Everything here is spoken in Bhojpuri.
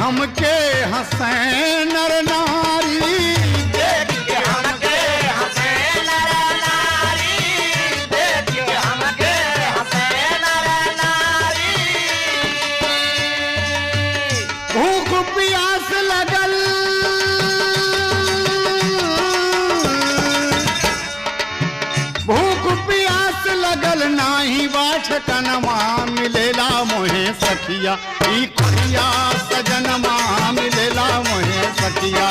हमके हंसे नर नारी, देख के हमके हंसे नर नारी, देख के हमके हंसे नर नारी। भूख प्यास लगल, भूख प्यास लगल नाही बाट कनमा मिलेला मोहे सखिया, ई खुदिया सजनमा मिलेला मोहे सखिया।